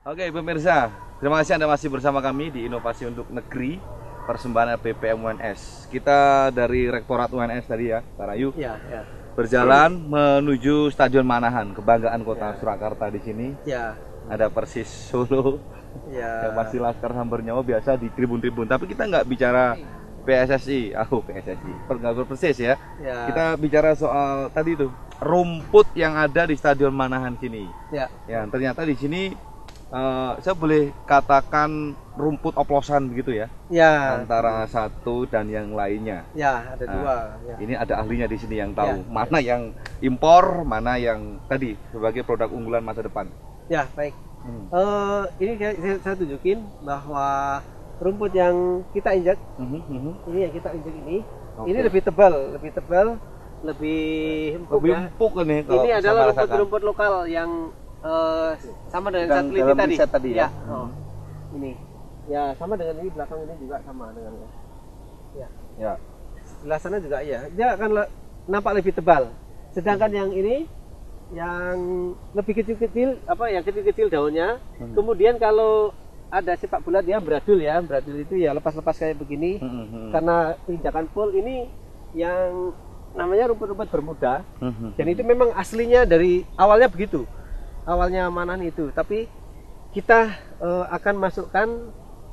Oke pemirsa, terima kasih Anda masih bersama kami di Inovasi untuk Negeri persembahan BPM UNS. Kita dari Rektorat UNS tadi ya, Pak Rayu. Ya. Berjalan menuju Stadion Manahan, kebanggaan Kota Surakarta di sini. Ya. Ada Persis Solo. Ya. Yang masih Laskar Sambar Nyawa biasa di tribun-tribun. Tapi kita nggak bicara PSSI, PSSI, Persis ya. Kita bicara soal tadi itu rumput yang ada di Stadion Manahan sini. Ya. Ya, ternyata di sini saya boleh katakan rumput oplosan begitu ya? Ya. Antara satu dan yang lainnya. Ya, ada dua. Ya. Ini ada ahlinya di sini yang tahu Ya. mana yang impor, mana yang tadi sebagai produk unggulan masa depan. Ya, baik. Ini saya tunjukin bahwa rumput yang kita injak, ini yang kita injak ini lebih tebal, lebih empuk. Lebih empuk nih. Ini adalah rumput lokal yang sama dengan satelit tadi ya. Ini ya sama dengan ini, belakang ini juga sama dengan ya. Sebelah sana juga ya, dia akan nampak lebih tebal, sedangkan yang ini yang lebih kecil-kecil, yang kecil-kecil daunnya. Kemudian kalau ada sepak bola dia beradul itu ya lepas-lepas kayak begini. Karena injakan full ini yang namanya rumput-rumput bermuda. Dan itu memang aslinya dari awalnya begitu. Awalnya Manahan itu, tapi kita akan masukkan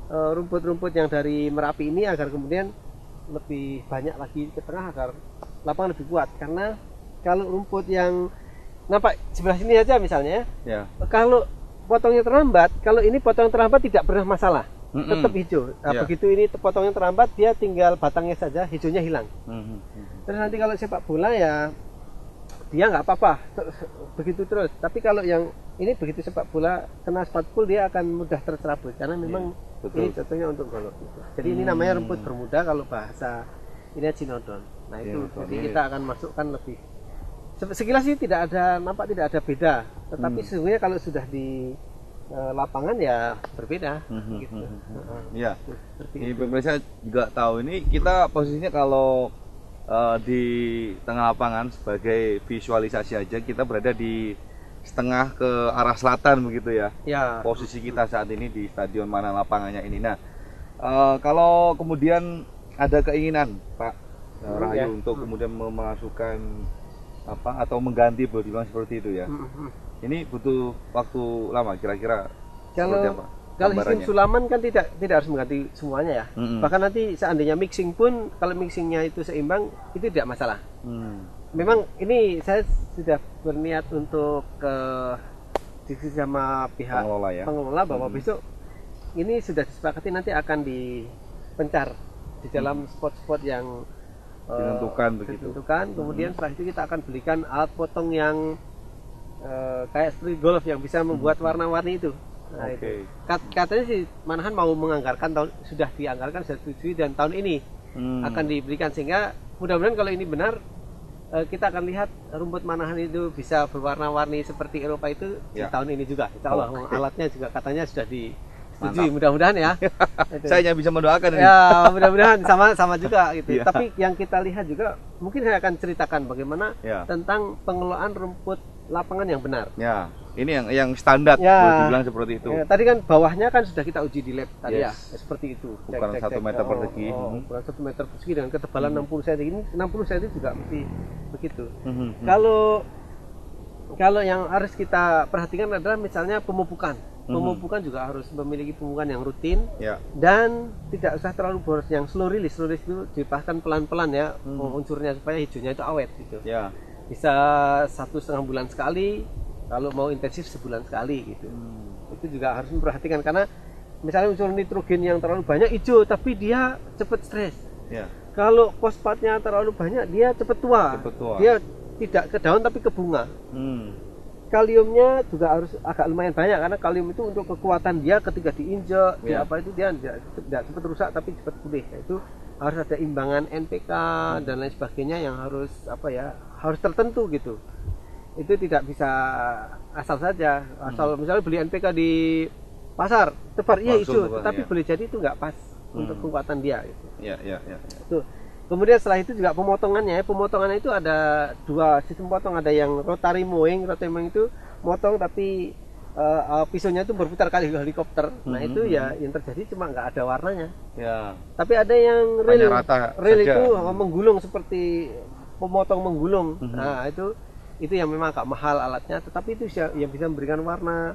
rumput-rumput yang dari Merapi ini agar kemudian lebih banyak lagi ke tengah agar lapangan lebih kuat. Karena kalau rumput yang nampak sebelah sini aja misalnya, kalau potongnya terlambat, kalau ini potong terlambat tidak pernah masalah, tetap hijau. Begitu ini potongnya terlambat, dia tinggal batangnya saja, hijaunya hilang. Terus nanti kalau sepak bola ya dia nggak apa-apa, begitu terus. Tapi kalau yang ini begitu sepak bola kena spot full, dia akan mudah tercerabut karena memang ini contohnya untuk golok. Jadi ini namanya rumput bermuda kalau bahasa ini Cinodon. Nah itu, jadi kita akan masukkan lebih. Sekilas sih nampak tidak ada beda, tetapi sesungguhnya kalau sudah di lapangan ya berbeda. Gitu. Iya. Ini pemirsa juga tahu, ini kita posisinya kalau di tengah lapangan sebagai visualisasi aja, kita berada di setengah ke arah selatan begitu ya. Posisi kita saat ini di Stadion Manahan lapangannya ini. Nah, kalau kemudian ada keinginan Pak Rahayu untuk kemudian memasukkan atau mengganti boleh dibilang seperti itu ya. Ini butuh waktu lama kira-kira. Kalau sistem sulaman kan tidak harus mengganti semuanya ya. Bahkan nanti seandainya mixing pun, kalau mixingnya itu seimbang, itu tidak masalah. Memang ini saya sudah berniat untuk diskusi sama pihak pengelola bahwa besok ini sudah disepakati nanti akan dipencar di dalam spot-spot yang ditentukan. Kemudian setelah itu kita akan belikan alat potong yang kayak seperti golf yang bisa membuat warna-warni itu. Nah, itu. Katanya sih Manahan mau menganggarkan, sudah dianggarkan, sudah disetujui, dan tahun ini akan diberikan, sehingga mudah-mudahan kalau ini benar, kita akan lihat rumput Manahan itu bisa berwarna-warni seperti Eropa itu di tahun ini juga. Insya Allah. Alatnya juga katanya sudah disetujui, mudah-mudahan ya. Saya hanya bisa mendoakan ini. Ya, mudah-mudahan sama juga gitu. Tapi yang kita lihat juga, mungkin saya akan ceritakan bagaimana tentang pengelolaan rumput lapangan yang benar. Ya, ini yang standar, boleh dibilang seperti itu. Tadi kan bawahnya kan sudah kita uji di lab tadi seperti itu. Ukuran 1 meter persegi. Ukuran 1 meter persegi dengan ketebalan 60 cm. Ini 60 cm juga mesti begitu. Kalau yang harus kita perhatikan adalah misalnya pemupukan. Pemupukan juga harus memiliki pemupukan yang rutin dan tidak usah terlalu boros. Yang slow release itu dipaskan pelan-pelan ya, unsurnya supaya hijaunya itu awet gitu. Bisa 1,5 bulan sekali, kalau mau intensif sebulan sekali gitu. Itu juga harus memperhatikan, karena misalnya unsur nitrogen yang terlalu banyak hijau tapi dia cepat stres. Kalau fosfatnya terlalu banyak dia cepat tua. Dia tidak ke daun tapi ke bunga. Kaliumnya juga harus agak lumayan banyak, karena kalium itu untuk kekuatan dia ketika diinjak, dia tidak cepat rusak tapi cepat pulih. Itu harus ada imbangan NPK dan lain sebagainya yang harus harus tertentu gitu. Itu tidak bisa asal saja, misalnya beli NPK di pasar tebar hijau, tapi boleh jadi itu nggak pas untuk kekuatan dia gitu. Tuh. Kemudian setelah itu juga pemotongannya itu ada dua sistem potong, ada yang rotary mowing itu motong tapi pisaunya itu berputar kali helikopter. Nah itu ya yang terjadi cuma nggak ada warnanya. Ya. Tapi ada yang real, rata real saja. itu menggulung seperti pemotong menggulung. Nah itu yang memang agak mahal alatnya, tetapi itu yang bisa memberikan warna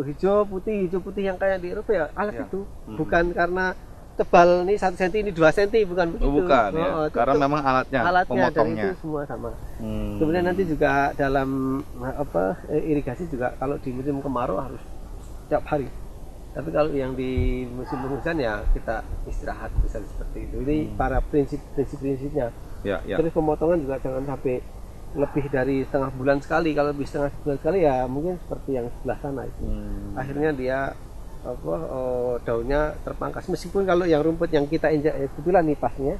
hijau putih yang kayak di Eropa ya alat itu. Bukan karena tebal ini 1 cm ini 2 cm, bukan begitu. Bukan ya. Karena memang alatnya pemotongnya. Dan itu semua sama. Kemudian nanti juga dalam irigasi juga kalau di musim kemarau harus setiap hari. Tapi kalau yang di musim penghujan ya kita istirahat bisa seperti itu. Ini para prinsipnya. Ya. Terus pemotongan juga jangan sampai lebih dari setengah bulan sekali. Kalau lebih setengah bulan sekali ya mungkin seperti yang sebelah sana itu. Akhirnya dia daunnya terpangkas, meskipun kalau yang rumput yang kita injak kebetulan nih pasnya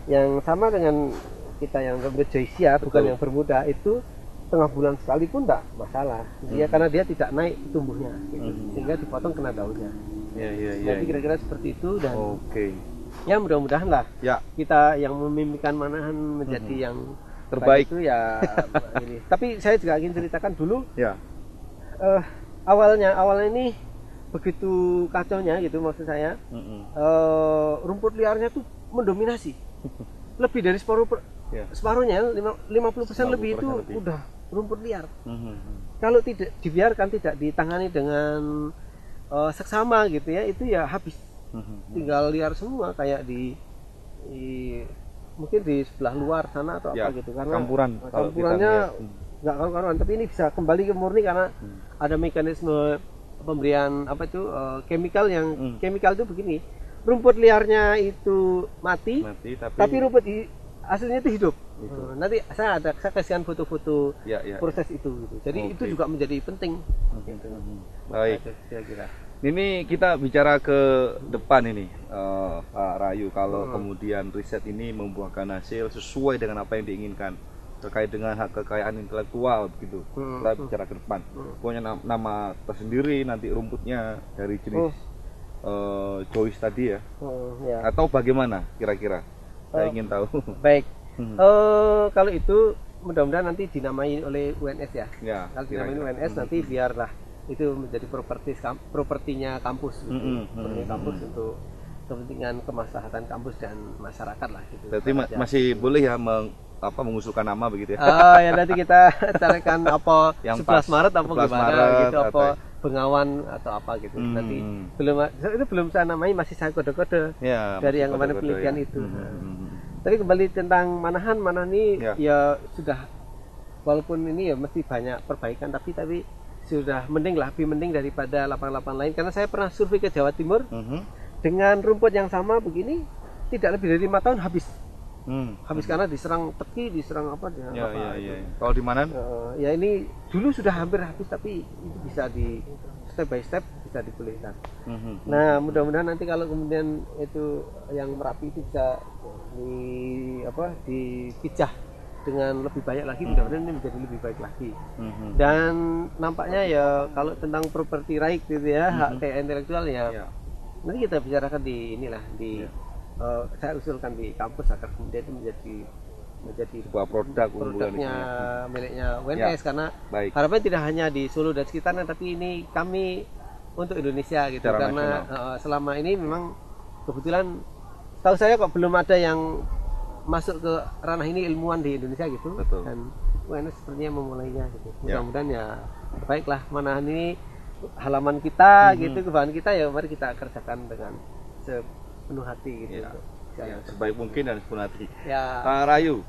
yang sama dengan kita yang rumput Joycia, bukan yang bermuda, itu setengah bulan sekali pun enggak masalah dia, karena dia tidak naik tumbuhnya gitu. Sehingga dipotong kena daunnya. Jadi kira-kira seperti itu. Dan ya mudah-mudahan lah kita yang memimpikan Manahan menjadi yang terbaik itu ya ini. Tapi saya juga ingin ceritakan dulu awalnya ini begitu kacaunya gitu, maksud saya rumput liarnya tuh mendominasi lebih dari separuhnya 50% lebih itu udah rumput liar. Kalau tidak dibiarkan, tidak ditangani dengan seksama gitu ya, itu ya habis, tinggal liar semua kayak di mungkin di sebelah luar sana atau apa gitu, karena campurannya nggak karuan. Tapi ini bisa kembali ke murni karena ada mekanisme pemberian chemical yang chemical itu begini, rumput liarnya itu mati tapi rumput aslinya itu hidup. Nanti saya kasihkan foto-foto proses itu gitu. Jadi itu juga menjadi penting. Baik, kira-kira ini kita bicara ke depan ini, Pak Rayu, kalau kemudian riset ini membuahkan hasil sesuai dengan apa yang diinginkan terkait dengan hak kekayaan intelektual begitu, kita bicara ke depan, punya nama tersendiri nanti rumputnya dari jenis Joyce tadi ya, atau bagaimana kira-kira? Saya ingin tahu. Baik, kalau itu mudah-mudahan nanti dinamai oleh UNS ya. Kalau dinamai UNS nanti biarlah itu menjadi propertinya kampus, kampus untuk kepentingan kemaslahatan kampus dan masyarakat lah gitu. Berarti masih boleh ya mengusulkan nama begitu ya? Ya nanti kita carikan apa yang 11 Maret apa gimana gitu, apa Bengawan atau apa gitu. Nanti belum saya namai, masih saya kode-kode dari yang kemarin penelitian itu. Tapi kembali tentang Manahan ini ya sudah, walaupun ini ya mesti banyak perbaikan, tapi sudah mending lah, lebih mending daripada lapang-lapang lain, karena saya pernah survei ke Jawa Timur dengan rumput yang sama begini, tidak lebih dari 5 tahun habis. Habis karena diserang teki, diserang apa? Kalau di mana? Ya ini dulu sudah hampir habis, tapi itu bisa di step by step bisa dipulihkan. Nah mudah-mudahan nanti kalau kemudian itu yang Merapi itu bisa dipijah dengan lebih banyak lagi, mudah-mudahan ini menjadi lebih baik lagi. Dan nampaknya ya kalau tentang property right gitu ya, hak kekayaan intelektual ya, nanti kita bicarakan di saya usulkan di kampus agar kemudian itu menjadi sebuah produknya miliknya UNS, karena harapannya tidak hanya di Solo dan sekitarnya, tapi ini kami untuk Indonesia gitu. Secara karena selama ini memang kebetulan tahu saya kok belum ada yang masuk ke ranah ini ilmuwan di Indonesia gitu. Dan UNS sepertinya memulainya gitu. Mudah-mudahan ya baiklah, Manahan ini halaman kita gitu, kebanggaan kita, ya mari kita kerjakan dengan penuh hati gitu. Sebaik mungkin dan sepenuh hati. Pak Rayu,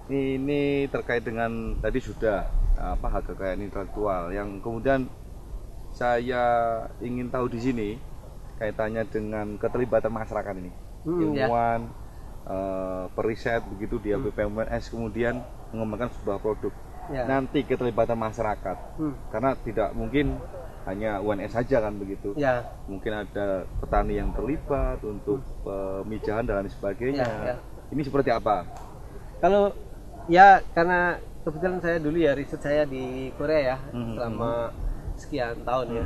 ini terkait dengan tadi sudah hak kekayaan intelektual, yang kemudian saya ingin tahu di sini kaitannya dengan keterlibatan masyarakat ini, ilmuwan, periset begitu di BPM-UNS, kemudian mengembangkan sebuah produk. Nanti keterlibatan masyarakat, karena tidak mungkin hanya UNS saja kan begitu. Mungkin ada petani yang terlibat untuk pemijahan dan lain sebagainya. Ini seperti apa? Kalau karena kebetulan saya dulu ya riset saya di Korea ya, selama sekian tahun ya.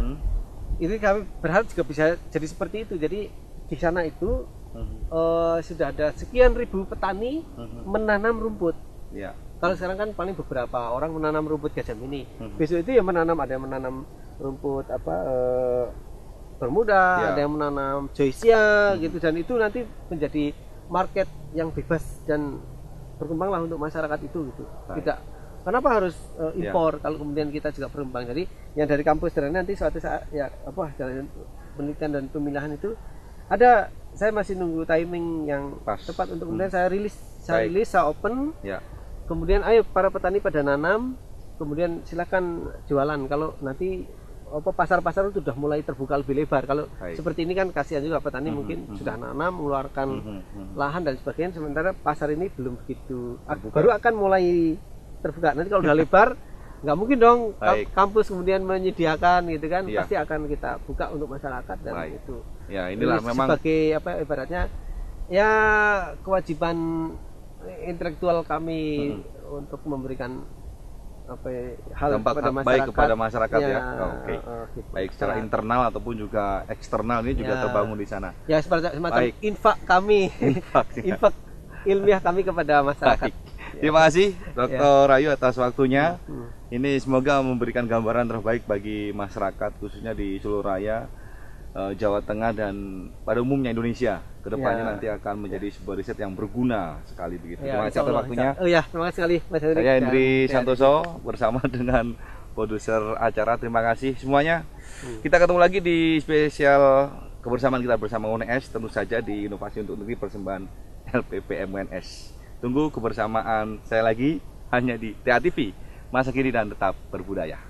Itu kami berharap juga bisa jadi seperti itu. Jadi di sana itu sudah ada sekian ribu petani menanam rumput. Kalau sekarang kan paling beberapa orang menanam rumput gajah mini. Besok itu yang menanam, ada yang menanam rumput Bermuda, ada yang menanam Joycia gitu, dan itu nanti menjadi market yang bebas dan berkembanglah untuk masyarakat itu gitu. Tidak, kenapa harus impor kalau kemudian kita juga berkembang. Jadi yang dari kampus dan nanti suatu saat dalam penelitian dan pemilahan itu ada, saya masih nunggu timing yang tepat untuk kemudian saya rilis, saya open. Kemudian ayo para petani pada nanam, kemudian silakan jualan. Kalau nanti pasar-pasar itu sudah mulai terbuka lebih lebar. Kalau seperti ini kan kasihan juga petani mungkin sudah nanam, mengeluarkan lahan dan sebagainya, sementara pasar ini belum begitu baru akan mulai terbuka. Nanti kalau udah lebar, nggak mungkin dong kampus kemudian menyediakan gitu kan, pasti akan kita buka untuk masyarakat dan itu. Ya inilah memang sebagai ibaratnya ya kewajiban intelektual kami untuk memberikan hal kepada masyarakat ya. Gitu. Baik secara internal ataupun juga eksternal ini juga terbangun di sana. Ya semacam infak kami, infak ilmiah kami kepada masyarakat. Terima kasih Dr. Rayu atas waktunya. Ini semoga memberikan gambaran terbaik bagi masyarakat khususnya di Solo Raya, Jawa Tengah dan pada umumnya Indonesia. Kedepannya nanti akan menjadi sebuah riset yang berguna sekali begitu. Terima kasih atas waktunya. Terima kasih sekali Mas Hendrik. Saya Hendri Santoso bersama dengan produser acara. Terima kasih semuanya. Kita ketemu lagi di spesial kebersamaan kita bersama UNS, tentu saja di Inovasi untuk Negeri persembahan LPPM UNS. Tunggu kebersamaan saya lagi hanya di TA TV, masa kini dan tetap berbudaya.